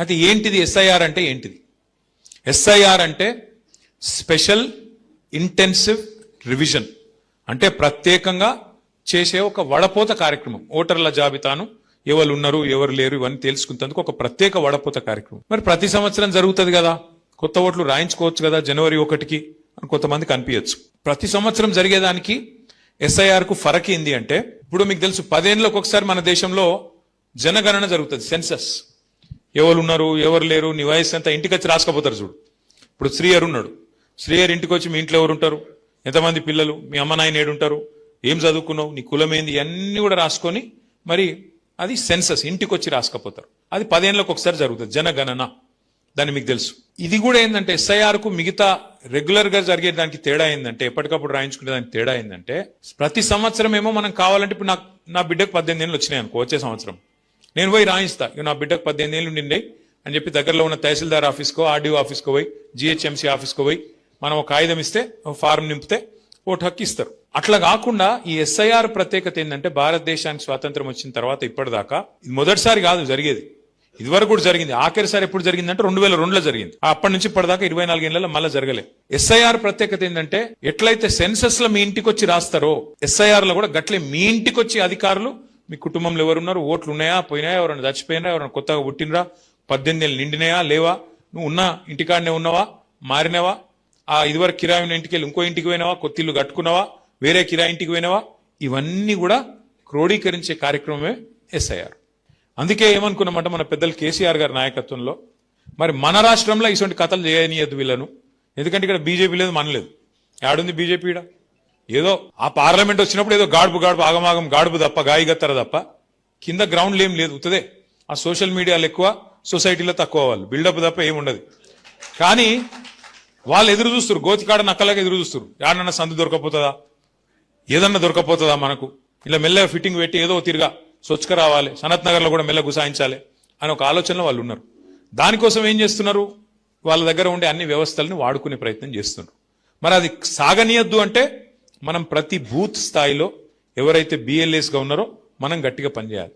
అయితే ఏంటిది ఎస్ఐఆర్ అంటే ఏంటిది? ఎస్ఐఆర్ అంటే స్పెషల్ ఇంటెన్సివ్ రివిజన్, అంటే ప్రత్యేకంగా చేసే ఒక వడపోత కార్యక్రమం. ఓటర్ల జాబితాను ఎవరు ఉన్నారు ఎవరు లేరు ఇవన్నీ తెలుసుకున్నందుకు ఒక ప్రత్యేక వడపోత కార్యక్రమం. మరి ప్రతి సంవత్సరం జరుగుతుంది కదా, కొత్త ఓట్లు రాయించుకోవచ్చు కదా జనవరి 1కి అని కొంతమందికి అనిపించచ్చు. ప్రతి సంవత్సరం జరిగేదానికి ఎస్ఐఆర్ కు ఫరక్ ఏంది అంటే, ఇప్పుడు మీకు తెలుసు 10 ఏళ్ళకి ఒకసారి మన దేశంలో జనగణన జరుగుతుంది, సెన్సస్. ఎవరు ఉన్నారు ఎవరు లేరు నీ వయసు అంతా ఇంటికి వచ్చి రాసుకపోతారు చూడు. ఇప్పుడు శ్రీయర్ ఉన్నాడు, శ్రీయర్ ఇంటికి వచ్చి మీ ఇంట్లో ఎవరు ఉంటారు, ఎంతమంది పిల్లలు, మీ అమ్మ నాయన ఏడుంటారు, ఏం చదువుకున్నావు, నీ కులం ఏంది, ఇవన్నీ కూడా రాసుకొని మరి అది సెన్సస్ ఇంటికి వచ్చి రాసుకపోతారు. అది 10 ఏళ్ళకి ఒకసారి జరుగుతుంది జనగణన, దాన్ని మీకు తెలుసు. ఇది కూడా ఏంటంటే ఎస్ఐఆర్ కు మిగతా రెగ్యులర్ గా జరిగే దానికి తేడా ఏంటంటే, ఎప్పటికప్పుడు రాయించుకునే దానికి తేడా ఏంటంటే, ప్రతి సంవత్సరం ఏమో మనం కావాలంటే ఇప్పుడు నా బిడ్డకు 18 ఏళ్ళు వచ్చినాయి అనుకో, వచ్చే సంవత్సరం నేను పోయి రాయిస్తా, ఇక నా బిడ్డకు 18 ఏళ్ళు నిండే అని చెప్పి దగ్గరలో ఉన్న తహసీల్దార్ ఆఫీస్కో ఆర్డీఓ ఆఫీస్కో పోయి జిహెచ్ఎంసీ ఆఫీస్కో పోయి మనం ఒక కాగితం ఇస్తే ఫారం నింపితే ఓటు హక్కు ఇస్తారు. అట్లా కాకుండా ఈ ఎస్ఐఆర్ ప్రత్యేకత ఏంటంటే, భారతదేశానికి స్వాతంత్రం వచ్చిన తర్వాత ఇప్పటిదాకా ఇది మొదటిసారి కాదు జరిగేది, ఇదివరకు కూడా జరిగింది. ఆఖరిసారి ఎప్పుడు జరిగిందంటే 2002లో జరిగింది. అప్పటి నుంచి ఇప్పటిదాకా 24 ఏళ్లలో మళ్ళీ జరగలే. ఎస్ఐఆర్ ప్రత్యేకత ఏంటంటే, ఎట్లయితే సెన్సస్ లో మీ ఇంటికి వచ్చి రాస్తారో ఎస్ఐఆర్ లో కూడా గట్లే మీ ఇంటికి వచ్చి అధికారులు మీ కుటుంబంలో ఎవరున్నారు, ఓట్లు ఉన్నాయా పోయినాయా, ఎవరైనా చచ్చిపోయినా, ఎవరైనా కొత్తగా పుట్టినరా, 18 ఏళ్ళు నిండినాయా లేవా, నువ్వు ఉన్నా ఇంటికాడనే ఉన్నావా మారినవా, ఆ ఇదివరకు కిరాయి ఉన్న ఇంటికి వెళ్ళి ఇంకో ఇంటికి పోయినావా, కొత్త ఇల్లు కట్టుకున్నావా, వేరే కిరాయి ఇంటికి పోయినావా, ఇవన్నీ కూడా క్రోడీకరించే కార్యక్రమమే ఎస్ఐఆర్. అందుకే ఏమనుకున్నామంటే మన పెద్దలు కేసీఆర్ గారి నాయకత్వంలో మరి మన రాష్ట్రంలో ఇటువంటి కథలు చేయనీయద్దు వీళ్ళను. ఎందుకంటే ఇక్కడ బీజేపీ లేదు మనలేదు, ఏడుంది బీజేపీ ఈడ. ఏదో ఆ పార్లమెంట్ వచ్చినప్పుడు ఏదో గాడుపు ఆగమాగం గాడుపు తప్ప గాయగత్తర తప్ప కింద గ్రౌండ్లు ఏం లేదు. ఉత్తదే ఆ సోషల్ మీడియాలో ఎక్కువ, సొసైటీలో తక్కువ, వాళ్ళు బిల్డప్ తప్ప ఏముండదు. కానీ వాళ్ళు ఎదురు చూస్తారు, గోతికాడ నక్కలాగా ఎదురు చూస్తారు, ఏడన్నా సందు దొరకపోతుందా, ఏదన్నా దొరకపోతుందా మనకు, ఇలా మెల్లగా ఫిట్టింగ్ పెట్టి ఏదో తిరిగా స్వచ్ఛగా రావాలి, సనత్ నగర్ లో కూడా మెల్ల గుసాయించాలి అని ఒక ఆలోచనలో వాళ్ళు ఉన్నారు. దానికోసం ఏం చేస్తున్నారు, వాళ్ళ దగ్గర ఉండే అన్ని వ్యవస్థలను వాడుకునే ప్రయత్నం చేస్తున్నారు. మరి అది సాగనీయద్దు అంటే మనం ప్రతి బూత్ స్థాయిలో ఎవరైతే బిఎల్ఏస్ గా ఉన్నారో మనం గట్టిగా పనిచేయాలి.